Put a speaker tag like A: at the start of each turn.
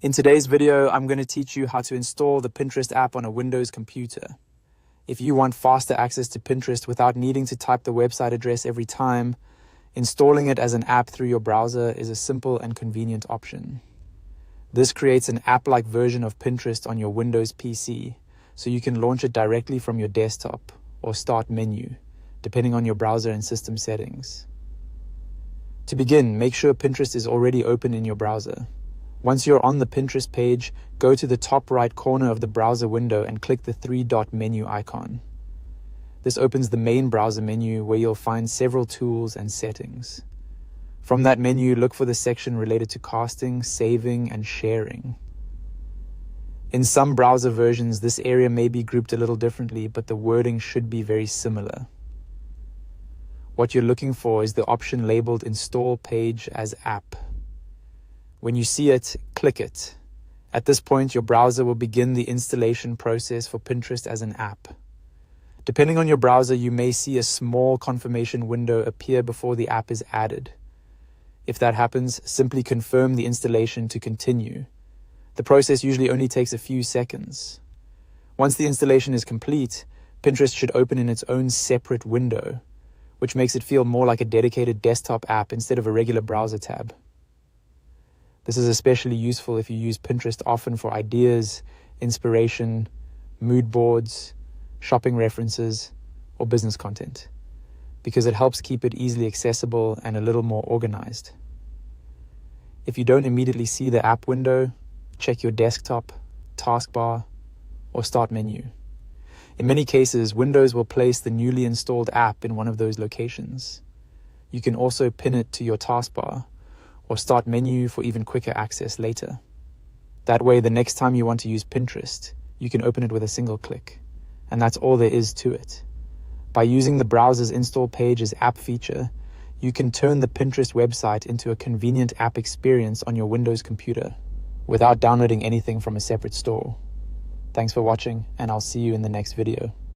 A: In today's video, I'm going to teach you how to install the Pinterest app on a Windows computer. If you want faster access to Pinterest without needing to type the website address every time, installing it as an app through your browser is a simple and convenient option. This creates an app-like version of Pinterest on your Windows PC, so you can launch it directly from your desktop or start menu, depending on your browser and system settings. To begin, make sure Pinterest is already open in your browser. Once you're on the Pinterest page, go to the top right corner of the browser window and click the three-dot menu icon. This opens the main browser menu where you'll find several tools and settings. From that menu, look for the section related to casting, saving, and sharing. In some browser versions, this area may be grouped a little differently, but the wording should be very similar. What you're looking for is the option labeled Install Page as App. When you see it, click it. At this point, your browser will begin the installation process for Pinterest as an app. Depending on your browser, you may see a small confirmation window appear before the app is added. If that happens, simply confirm the installation to continue. The process usually only takes a few seconds. Once the installation is complete, Pinterest should open in its own separate window, which makes it feel more like a dedicated desktop app instead of a regular browser tab. This is especially useful if you use Pinterest often for ideas, inspiration, mood boards, shopping references, or business content, because it helps keep it easily accessible and a little more organized. If you don't immediately see the app window, check your desktop, taskbar, or start menu. In many cases, Windows will place the newly installed app in one of those locations. You can also pin it to your taskbar or start menu for even quicker access later. That way, the next time you want to use Pinterest, you can open it with a single click. And that's all there is to it. By using the browser's install page as app feature, you can turn the Pinterest website into a convenient app experience on your Windows computer without downloading anything from a separate store. Thanks for watching, and I'll see you in the next video.